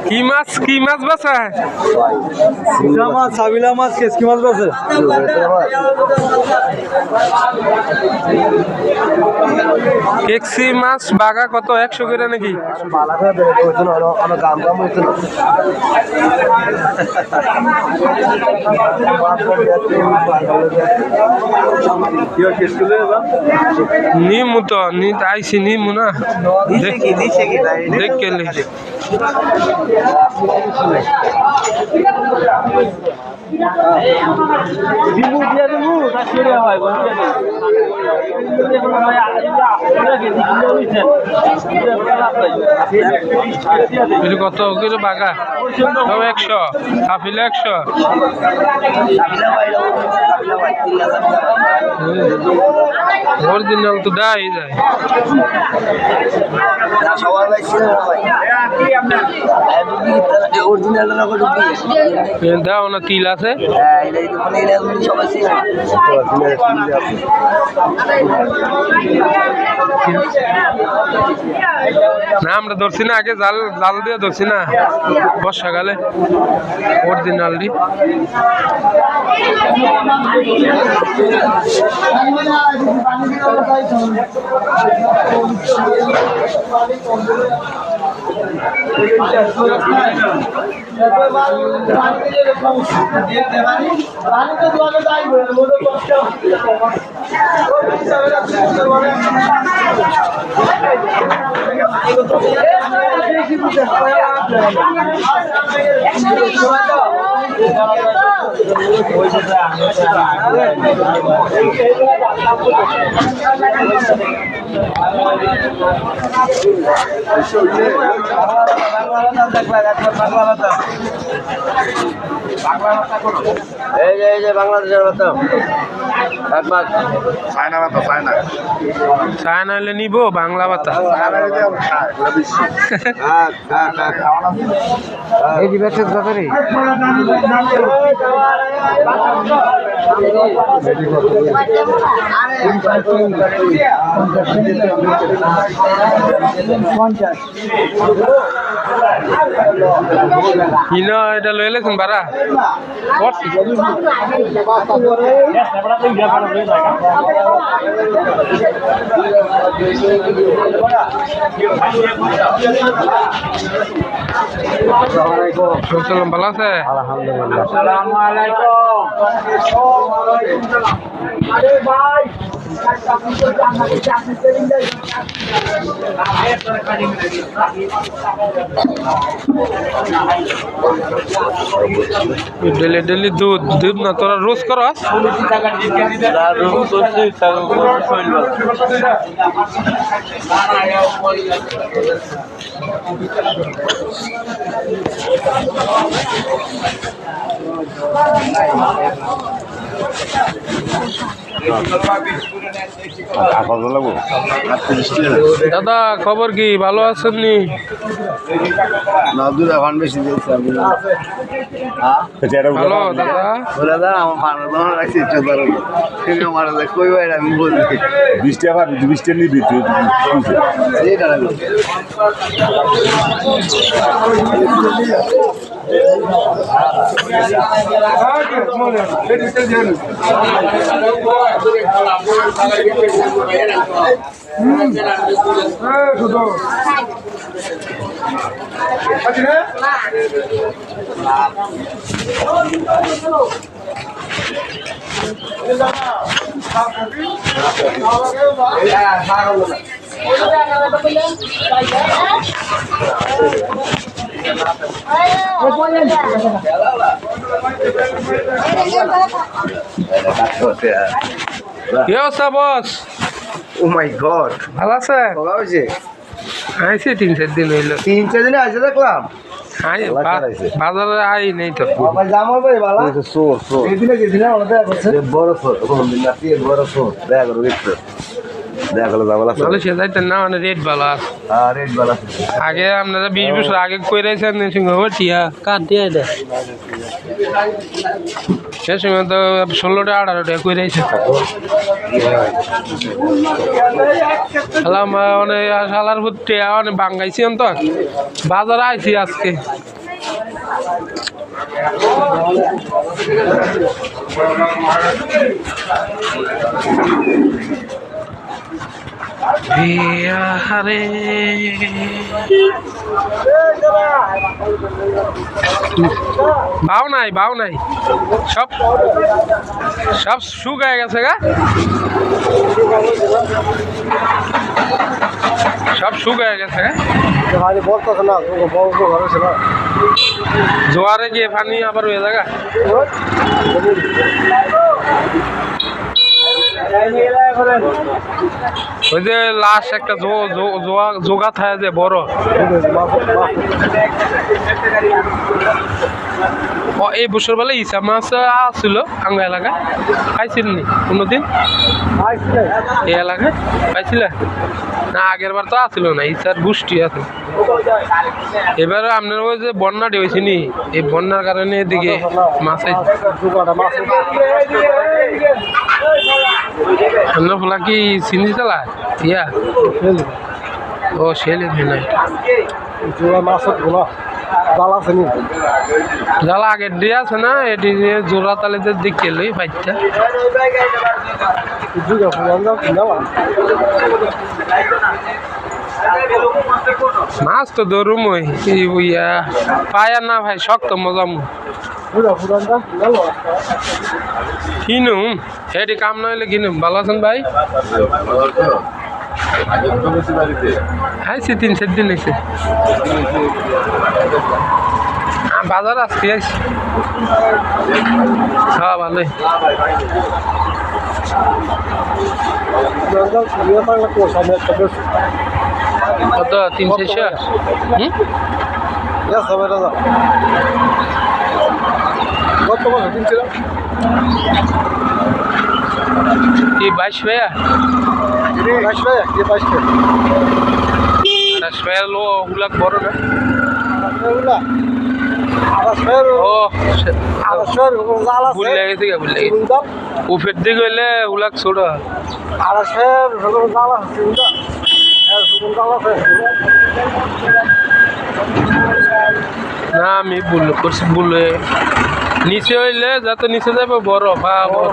কি মাছ বাছা মাছ সাবিলা মাছ কেসকি মাছ আছে কেকসি মাছ বাগা কত 100 করে নাকি নিমু তো আইসি নিমু না দেখ কেলে কত কিলো বাগা সব 100 হাফিলে 100 অরিজিনাল তো দাই যায় দাও না তিল আছে না আমরা ধরছি না আগে জাল দিয়ে ধরছি না বর্ষাকালে অরিজিনালি বাংলাদেশের মতো চায়না হলে নিব বাংলা ভাতা এই দিবেছে দাদারে কিনো এটা লই লেছেন বারা ভালো আছে আলহামদুলিল্লাহ আসসালামু আলাইকুম আরে ভাই ডেলি দুধ না তোরা রোজ করস দাদা খবর কি ভালো আছেন নি ভালো দাদা কি অবস্থা বস? ও মাই গড, ভালো আছে? কবে হয়েছে? আইসি 3-4 দিন হইলো। 3-4 দিনে আসে দেখলাম। বাজারে আই নেই তো। বাবা জামা ভাই বালা সোর এই দিনে ওটা করছে বড় সোর কোন দিন না দিয়ে বড় সোর দেখা করো দেখতে দেখা করো জামালা ভালো সে যাইতেন না মানে রেট ভালো আছে। হ্যাঁ রেট ভালো আছে। আগে আপনারা 20 বছর আগে কইরাইছেন সঙ্গে টিয়া কাট দিয়ে দে সে সময় তো 16টা 18টা করে রয়েছে অনেক শালার ভুট্টে অনেক বাঙ্গাইছি তো বাজারে আইছি আজকে বিহারে বাউ নাই সব সব শুকায় গেছে গা সব শুকায় গেছে জোয়ারে গিয়ে পানি আবার হয়ে জায়গা ওই যে লাশ একটা জোগা থাকে যে বড় এই বছর বেলা ইসা মাছ আসছিল আঙ্গ এলাকায় খাইছিলনি কোনোদিন এই এলাকায় পাইছিল না আগের বার তো আসছিল না ইসার গোষ্ঠী আছে এবার আপনার ওই যে বন্যাটি হয়েছে নি এই বন্যার কারণে এদিকে মাছ আপনার ফলা কি চিনি চালা ইয়া ও সেলে নাই জাল আগের দিয়ে আছে না এটি জোড়া তালেদের দিকে লই বাচ্চা মাছ তো ধরুম ওই পায়া না ভাই শক্ত মজাম কিনুম এটি কাম না হইলে কিনুম ভালো আছেন ভাই আইসি 3-4 দিন হয়েছে বাজার আজকে আইসি হ্যাঁ ভালোই কত 300 কি 22 ভাইয়া 22 ভাইয়া লো হুলাক বড় না ও ভুলে গেছে উফের দিকে হইলে হুলাক ছোট না আমি ভুল করছি ভুলে নিচে হইলে যাতে নিচে যাবে বড় বা বড়